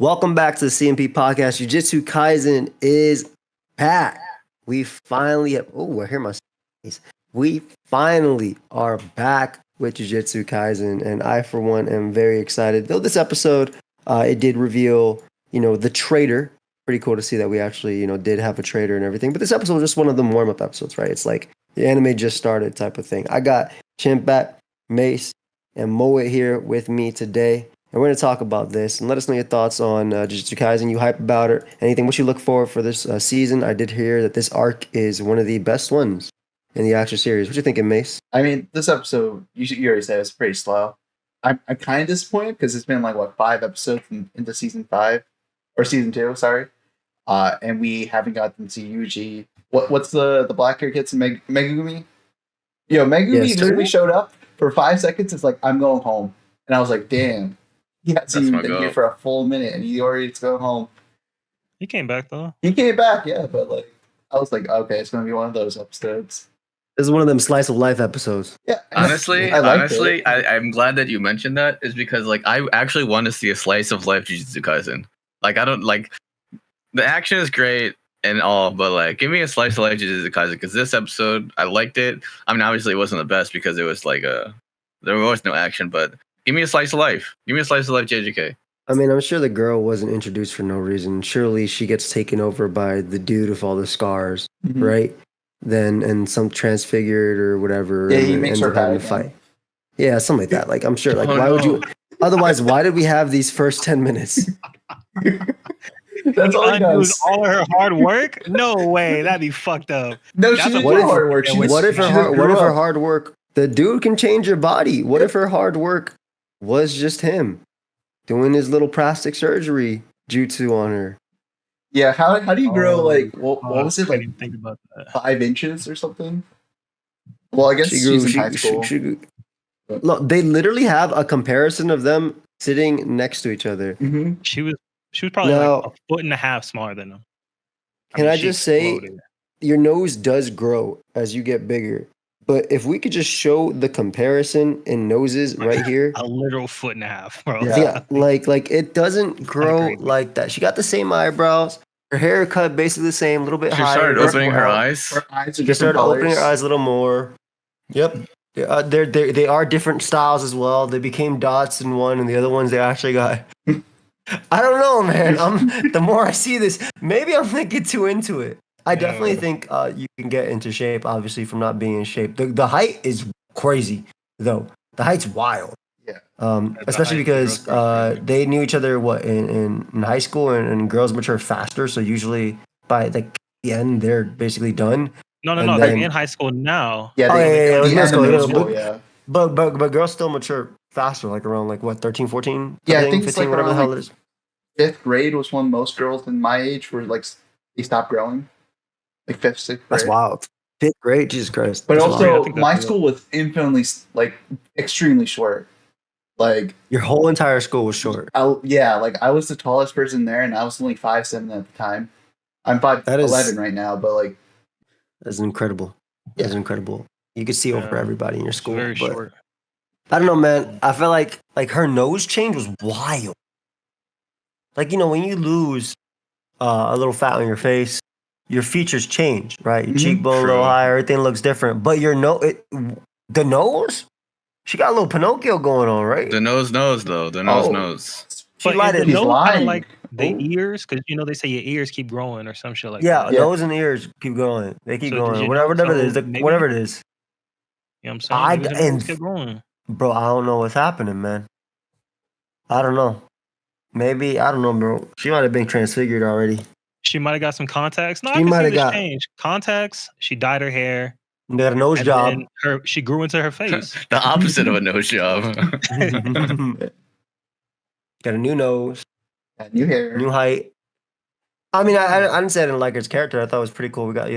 Welcome back to the CMP podcast. Jujutsu Kaisen is back. We finally have, I hear my face. We finally are back with Jujutsu Kaisen, and I, for one, am very excited. Though this episode, it did reveal, the traitor. Pretty cool to see that we actually, did have a traitor and everything. But this episode was just one of the warm-up episodes, right? It's like the anime just started type of thing. I got Chimpak, Mace, and Moet here with me today. And we're going to talk about this and let us know your thoughts on Jujutsu Kaisen. You hype about it? Anything? What you look for this season? I did hear that this arc is one of the best ones in the actual series. What you thinking, Mace? I mean, this episode, you already said it's pretty slow. I'm kind of disappointed because it's been 5 episodes into season 5 or season 2, sorry. And we haven't gotten to Yuji. What's the black hair kids in Megumi? Megumi literally showed up for 5 seconds. It's like, I'm going home, and I was like, damn. He hasn't even been here for a full minute, and he already to go home. He came back, though. He came back, yeah, but I was like, okay, it's going to be one of those episodes. This is one of them slice of life episodes. Yeah. Honestly, I'm glad that you mentioned that, is because I actually want to see a slice of life Jujutsu Kaisen. I don't the action is great and all, but give me a slice of life Jujutsu Kaisen, because this episode I liked it. I mean, obviously it wasn't the best because it was there was no action, but give me a slice of life. Give me a slice of life, JJK. I mean, I'm sure the girl wasn't introduced for no reason. Surely she gets taken over by the dude with all the scars, right? Then and some transfigured or whatever. Yeah, he makes her having a fight. Yeah, something like that. I'm sure. Why would you? Otherwise, why did we have these first 10 minutes? That's all he does. All her hard work? No way. That'd be fucked up. No, she didn't do hard work. What if her hard work? The dude can change your body. What if her hard work was just him doing his little plastic surgery jutsu on her? Yeah, how do you grow what was it think about that. 5 inches or something? Well, I guess she's in high school. Look, they literally have a comparison of them sitting next to each other. Mm-hmm. She was probably a foot and a half smaller than them. Can I just say, your nose does grow as you get bigger. But if we could just show the comparison in noses right here. A literal foot and a half, bro. Yeah, like it doesn't grow like that. She got the same eyebrows. Her hair cut basically the same, a little bit higher. She started opening her eyes. Her eyes are She started opening her eyes a little more. Yep. They are different styles as well. They became dots in one, and the other ones they actually got. I don't know, man. The more I see this, maybe I'm thinking too into it. I definitely think you can get into shape, obviously, from not being in shape. The height is crazy, though. The height's wild. Yeah. Especially because they knew each other in high school, and girls mature faster. So usually by the end, they're basically done. No. They're in high school now. Yeah. It was middle school. Yeah. But girls still mature faster, around 13, 14. Yeah, I think 15, it's whatever the hell it is. 5th grade was when most girls in my age were they stopped growing. 5th, 6th grade. That's wild. 5th grade, Jesus Christ. But also, my school was infinitely extremely short. Your whole entire school was short. I was the tallest person there, and I was only 5'7" at the time. I'm 5'11" right now, but that's incredible. Yeah. That's incredible. You could see over everybody in your school. Very short. I don't know, man. I feel like her nose change was wild. When you lose a little fat on your face, your features change, right? Your cheekbone a little higher, everything looks different. But the nose, she got a little Pinocchio going on, right? The nose, though. The nose. She lied the it. nose kind of like the ears, because they say your ears keep growing or some shit like that. Yeah, nose and ears keep going. They keep going. Whatever it is. Whatever it is. You know what I'm saying? Keep growing. Bro, I don't know what's happening, man. I don't know. Maybe, I don't know, bro. She might have been transfigured already. She might have got some contacts. No, she might have got change. Contacts. She dyed her hair. Got a nose job. She grew into her face. The opposite of a nose job. Got a new nose. New hair. New height. I mean, I didn't say I didn't like her character. I thought it was pretty cool. We got,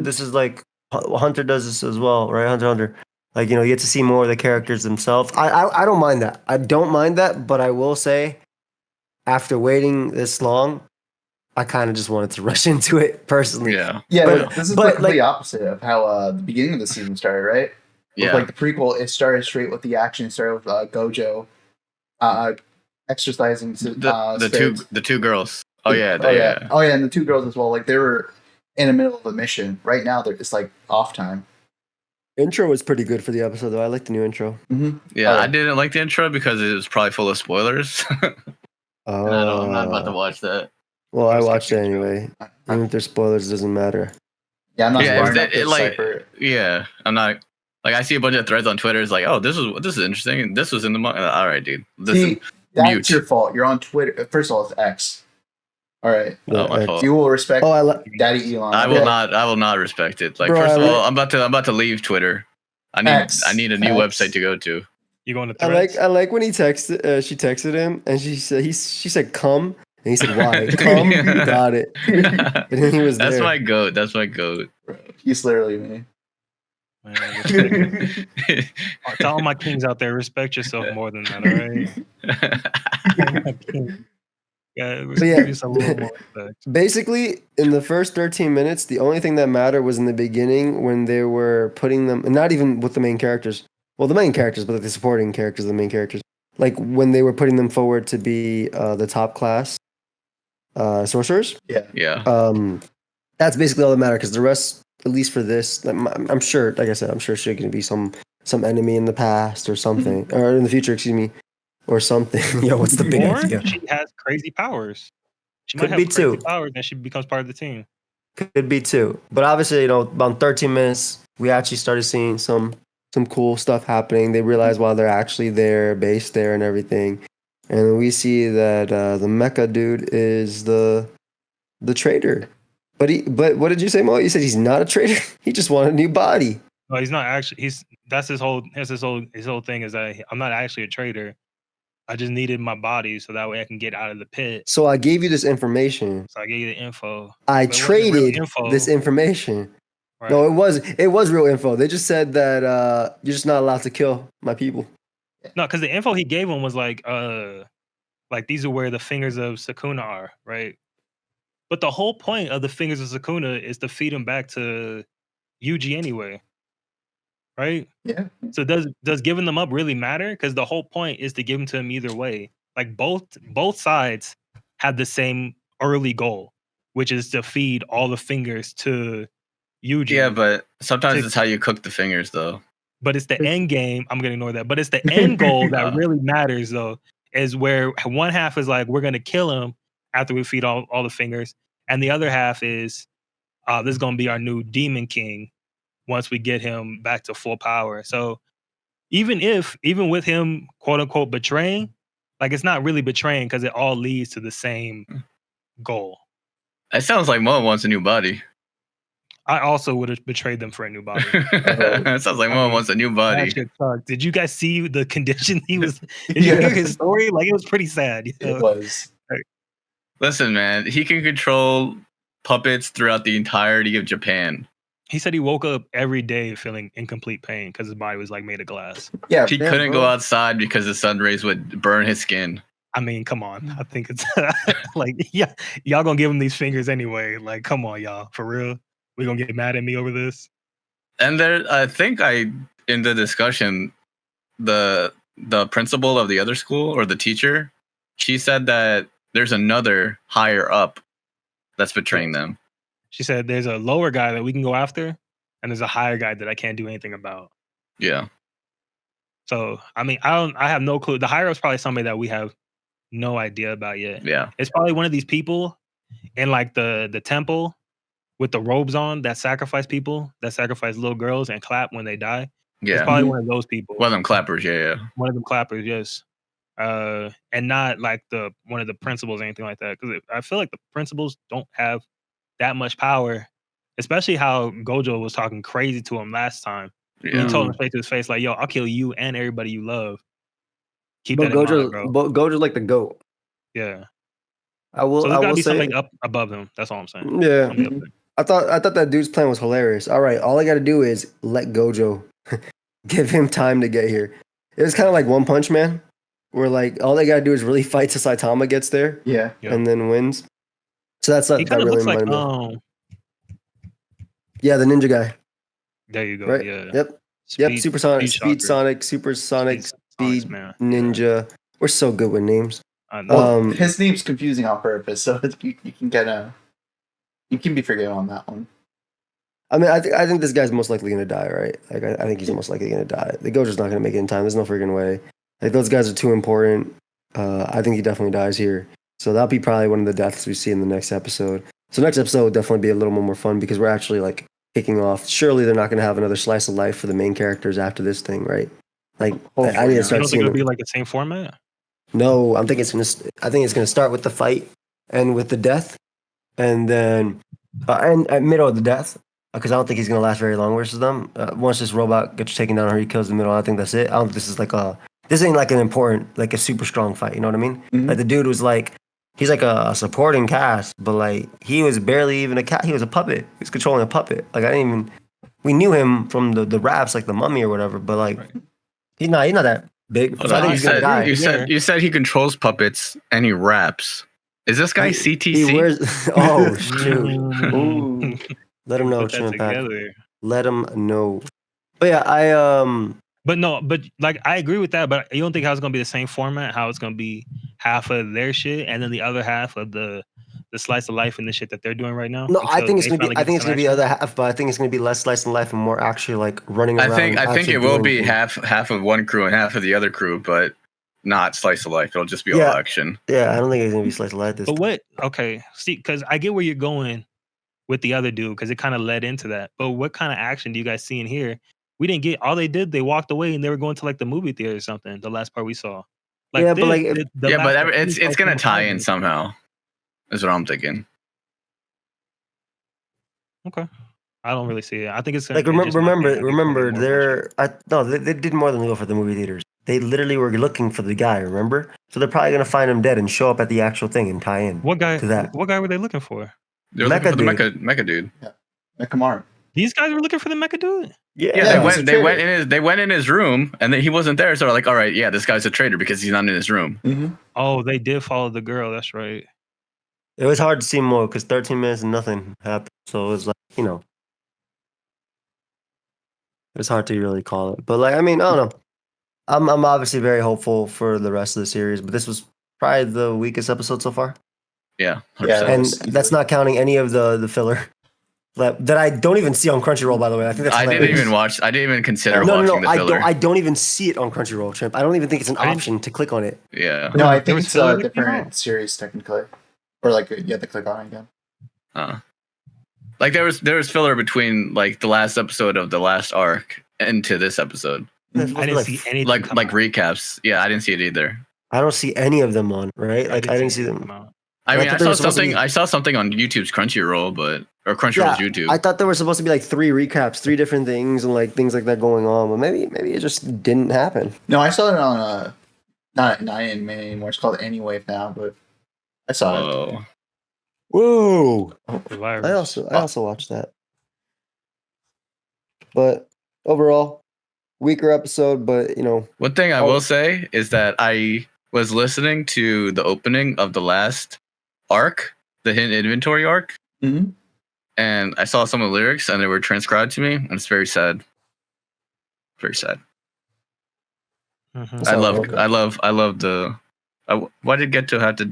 this is Hunter does this as well, right? Hunter. You get to see more of the characters themselves. I don't mind that. I don't mind that, but I will say, after waiting this long, I kind of just wanted to rush into it personally. Yeah. But this is the complete opposite of how the beginning of the season started, right? Yeah. With, the prequel, it started straight with the action. It started with Gojo, and exercising. The two girls. Oh yeah, and the two girls as well. Like they were in the middle of a mission. Right now, it's like off time. Intro was pretty good for the episode, though. I like the new intro. Mm-hmm. Yeah, I didn't like the intro because it was probably full of spoilers. I'm not about to watch that. Well, I watched it anyway. Even if there's spoilers, it doesn't matter. Yeah, I'm not. Yeah, I'm not. Like I see a bunch of threads on Twitter. It's like, oh, this is interesting, and this was in the all right, dude. That's your fault. You're on Twitter. First of all, it's X. All right. My fault. You will respect Daddy Elon. I will not. I will not respect it. Like, first of all, I'm about to leave Twitter. I need a new website to go to. You going to Threads? I like when he texted. She texted him, and she said come, and he said why come. You got it. And then he was there. That's my goat. That's my goat. He's literally me. Man, to all my kings out there, respect yourself more than that, all right? Basically, in the first 13 minutes, the only thing that mattered was in the beginning when they were putting them, and not even with the main characters. Well, the main characters, but the supporting characters, the main characters. Like when they were putting them forward to be the top class sorcerers. Yeah. That's basically all that mattered, because the rest, at least for this, I'm sure, like I said, I'm sure she's going to be some enemy in the past or something, or in the future, excuse me. Or something. Yo, what's the big idea? She has crazy powers. She Could might be have crazy too. powers, and she becomes part of the team. Could be too. But obviously, about 13 minutes, we actually started seeing some cool stuff happening. They realize why they're actually there, based there, and everything. And we see that the mecha dude is the traitor. But what did you say, Mo? You said he's not a traitor. He just wanted a new body. No, he's not actually. That's his whole thing is that I'm not actually a traitor. I just needed my body so that way I can get out of the pit. So I gave you this information. So I gave you the info. I traded this information. Right. No, it was real info. They just said that you're just not allowed to kill my people. No, because the info he gave him was like these are where the fingers of Sukuna are, right? But the whole point of the fingers of Sukuna is to feed him back to Yuji anyway. Right? Yeah. So does giving them up really matter? Because the whole point is to give them to him either way. Like both sides have the same early goal, which is to feed all the fingers to Yuji. Yeah, but sometimes it's how you cook the fingers, though. But it's the end game. I'm gonna ignore that. But it's the end goal that really matters, though, is where one half is like we're gonna kill him after we feed all the fingers, and the other half is this is gonna be our new demon king. Once we get him back to full power. So even with him quote unquote betraying, like it's not really betraying because it all leads to the same goal. It sounds like Mo wants a new body. I also would have betrayed them for a new body. It sounds like Mo wants a new body. Did you guys see the condition he was? Did you hear his story? Like it was pretty sad. You know? It was. Listen, man, he can control puppets throughout the entirety of Japan. He said he woke up every day feeling incomplete pain because his body was like made of glass. Yeah, he couldn't go outside because the sun rays would burn his skin. I mean, come on. I think it's like, yeah, y'all gonna give him these fingers anyway. Like, come on, y'all, for real. We gonna get mad at me over this? And I think in the discussion, the principal of the other school or the teacher, she said that there's another higher up that's betraying them. She said there's a lower guy that we can go after, and there's a higher guy that I can't do anything about. Yeah. So, I mean, I have no clue. The higher up's probably somebody that we have no idea about yet. Yeah. It's probably one of these people in like the temple with the robes on that sacrifice people, that sacrifice little girls and clap when they die. Yeah. It's probably one of those people. One of them clappers, yeah. One of them clappers, yes. And not like one of the principals or anything like that. Because I feel like the principals don't have that much power, especially how Gojo was talking crazy to him last time. Yeah. He told him straight to his face, like, yo, I'll kill you and everybody you love. Keep but that in mind, bro. Gojo's like the GOAT. Yeah. I will be say something up above him. That's all I'm saying. Yeah. I thought that dude's plan was hilarious. All right, all I gotta do is let Gojo give him time to get here. It was kind of like One Punch Man, where like all they gotta do is really fight till Saitama gets there. Yeah. And then wins. So that really reminded me. Yeah, the ninja guy. There you go. Right? Yeah. Yep. Supersonic, Speed Sonic, Supersonic, Speed Ninja. We're so good with names. Well, his name's confusing on purpose, so you can be forgiven on that one. I mean, I think this guy's most likely gonna die, right? Like, I think he's most likely gonna die. The Gojo's not gonna make it in time. There's no freaking way. Like, those guys are too important. I think he definitely dies here. So that'll be probably one of the deaths we see in the next episode. So next episode will definitely be a little more fun because we're actually like kicking off. Surely they're not gonna have another slice of life for the main characters after this thing, right? Like, I need to You start don't think seeing. it'll be like the same format? No, I think it's gonna start with the fight and with the death, and then and at middle of the death, because I don't think he's gonna last very long versus them. Once this robot gets taken down or he kills the middle, I think that's it. I don't think this ain't like an important, like a super strong fight. You know what I mean? Mhm. Like the dude was like, he's like a supporting cast, but like he was barely even a cat. He was a puppet. He was controlling a puppet. Like we knew him from the raps, like the Mummy or whatever, but like he's not that big. So I think he's gonna die. You said he controls puppets and he raps. Is this guy CTC? He wears. Oh shoot! Ooh. Let him know, Put that Trim Pack. together. Let him know. But yeah, But no, but like I agree with that. But you don't think how it's gonna be the same format? How it's gonna be half of their shit and then the other half of the slice of life and the shit that they're doing right now? no, I until think it's they gonna be. finally I get think it's some gonna be the action? other half, but I think it's gonna be less slice of life and more actually like running around. I think actually it will doing be things. half of one crew and half of the other crew, but not slice of life. It'll just be all Yeah. action. Yeah, I don't think it's gonna be slice of life this But time. what? Okay, see, because I get where you're going with the other dude because it kind of led into that. But what kind of action do you guys see in here? We didn't get all they did. They walked away and they were going to like the movie theater or something. The last part we saw. Like Yeah, but, like, if- Yeah, but last part, it's gonna tie in somehow. Is what I'm thinking. Okay. I don't really see it. I think it's Like it's just my opinion. I think it's gonna be remember, more they did more than go for the movie theaters. They literally were looking for the guy. Remember, so they're probably gonna find him dead and show up at the actual thing and tie in. What guy? To that. What guy were they looking for? They're looking for the Mecha mecha dude. Nakamaru. These guys were looking for the mecha dude. Yeah, Yeah, they went in his room and then he wasn't there, so they're like, all right, yeah, this guy's a traitor because he's not in his room. Mm-hmm. Oh, they did follow the girl. That's right. It was hard to see more because 13 minutes and nothing happened. So it was like, it's hard to really call it. But like, I mean, I don't know. I'm obviously very hopeful for the rest of the series, but this was probably the weakest episode so far. Yeah, 100%. Yeah, And was that's not counting any of the filler that I don't even see on Crunchyroll, by the way. I think that's I didn't even watch. I didn't even consider watching the filler. I don't even see it on Crunchyroll, Chimp. I don't even think it's an option to click on it. Yeah. No, I There think was it's filler a that came different out? series technically, or like you have to click on it again. Like there was filler between like the last episode of the last arc into this episode. I didn't see anything. Like come out. recaps. Yeah, I didn't see it either. I don't see any of them on, right? Like I didn't see anything them. come out. I I mean, thought I they saw were supposed to something. be- I saw something on YouTube's Crunchyroll, or Crunchyroll's YouTube. I thought there were supposed to be like 3 recaps, 3 different things, and like things like that going on. But maybe it just didn't happen. No, I saw it on not anime anymore. It's called Anywave now, but I saw it. Whoa. Whoa! The virus. I also watched that. But overall, weaker episode. But One thing I will say is that I was listening to the opening of the last arc, the hidden inventory arc, Mm-hmm. and I saw some of the lyrics and they were transcribed to me, and it's very sad. Very sad. Mhm. I love the. Why did Geto have to?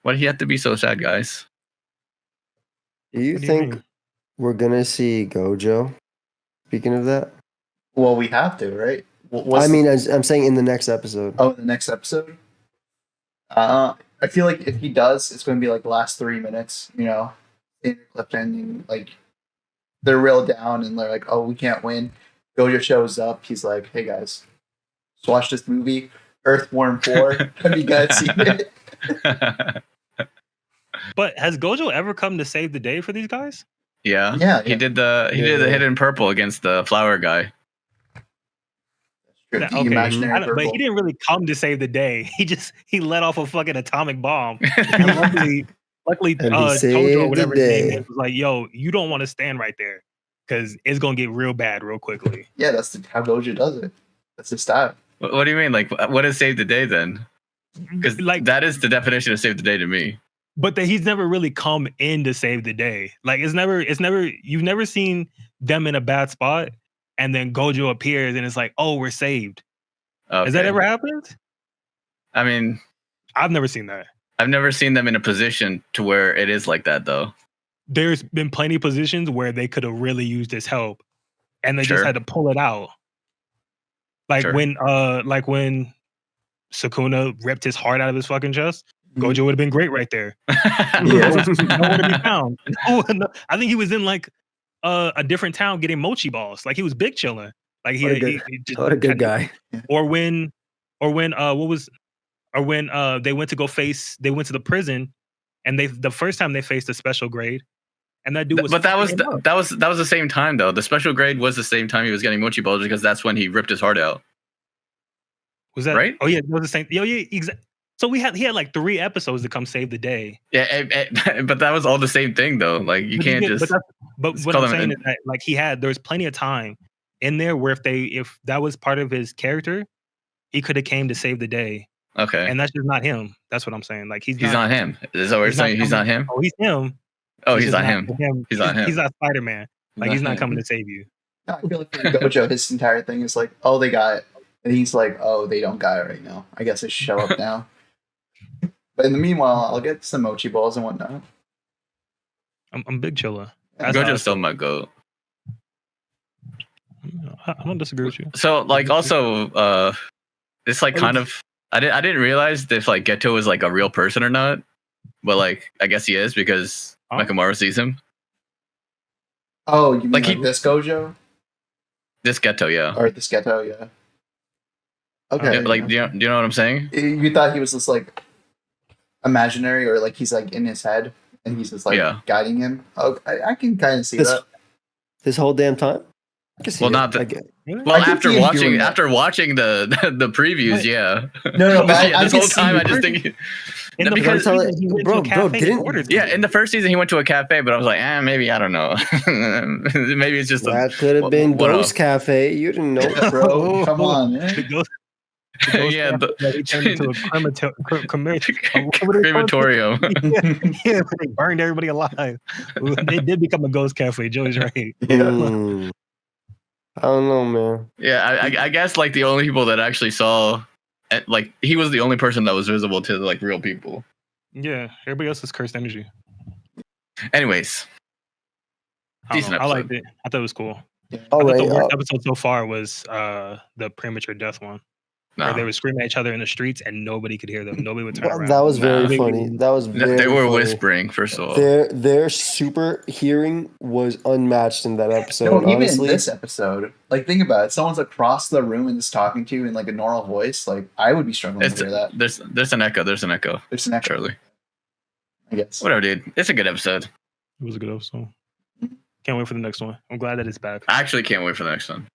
Why did he have to be so sad, guys? do you What do you think mean? we're gonna see Gojo? Speaking of that, Well, we have to, right? I mean, I'm saying in the next episode. Oh, the next episode. I feel like if he does, it's going to be like the last 3 minutes. In clip ending, like they're real down and they're like, "Oh, we can't win." Gojo shows up. He's like, "Hey guys, let's watch this movie, Earthworm 4. Have you guys seen it?" But has Gojo ever come to save the day for these guys? Yeah. Yeah, He did the hidden purple against the flower guy. The Okay, imaginary but purple. he didn't really come to save the day. He let off a fucking atomic bomb. And luckily, And he saved Tojo, the whatever his name day. is, was like, "Yo, you don't want to stand right there because it's gonna get real bad real quickly." Yeah, that's how Gojo does it. That's his style. What do you mean? Like, what is save the day then? Because Like, that is the definition of save the day to me. but he's never really come in to save the day. Like, it's never. You've never seen them in a bad spot, and then Gojo appears and it's like, "Oh, we're saved." Okay. Has that ever happened? I mean, I've never seen that. I've never seen them in a position to where it is like that, though. There's been plenty of positions where they could have really used his help, and they just Sure. had to pull it out. Like Sure. when Sukuna ripped his heart out of his fucking chest, Gojo would have been great right there. Yeah. Nowhere to be found. No, I think he was in like a different town getting mochi balls. Like he was big chilling. Like What a good, what a good guy. Or when they went to the prison, and the first time they faced a special grade, and that dude was. But that was the same time though. The special grade was the same time he was getting mochi balls because that's when he ripped his heart out. Was that right? Oh yeah, it was the same. Yeah, exactly. So he had like 3 episodes to come save the day. Yeah, but that was all the same thing though. Like you can't just. But what I'm saying is that like there was plenty of time in there where if that was part of his character, he could have came to save the day. Okay. And that's just not him. That's what I'm saying. Like he's not him. Is that what you're saying? He's not him. Oh, he's him. Oh, he's not him. He's not him. He's not Spider-Man. Like he's not coming to save you. I feel like for Gojo, his entire thing is like, oh, they got it. And he's like, oh, they don't got it right now. I guess I should show up now. But in the meanwhile, I'll get some mochi balls and whatnot. I'm big chiller. Gojo's still my goat. I don't disagree with you. So like also it's like kind of I didn't realize if like Geto was like a real person or not. But like I guess he is because Nakamura sees him. Oh, you mean like this Gojo? This Geto, yeah. Or this Geto, yeah. Okay. Yeah, like do you know what I'm saying? You thought he was just like imaginary or like he's like in his head and he's just like guiding him? Oh, I can kind of see that. This whole damn time? Well, not the. Well, after watching the previews, yeah. No, this whole time I just think. In the first season, he went to a cafe. In the first season he went to a cafe, but I was like, maybe I don't know. Maybe it's just that could have been Ghost Cafe. You didn't know, bro. Come on, man. Yeah, he turned into a crematorium. Yeah, they burned everybody alive. They did become a ghost cafe. Joey's right. I don't know, man. Yeah, I guess like the only people that actually saw, like he was the only person that was visible to like real people. Yeah, everybody else is cursed energy. Anyways, decent episode. I liked it. I thought it was cool. Yeah. I thought the worst episode so far was the premature death one. No. Where they were screaming at each other in the streets and nobody could hear them. Nobody would turn around. That was very funny. That was very They were funny. whispering, first of all. Their super hearing was unmatched in that episode. No, even honestly. in this episode, like think about it. Someone's across the room and is talking to you in like a normal voice. Like I would be struggling to hear that. There's an echo. There's an echo. Charlie. I guess. Whatever, dude. It's a good episode. It was a good episode. Can't wait for the next one. I'm glad that it's back. I actually can't wait for the next one.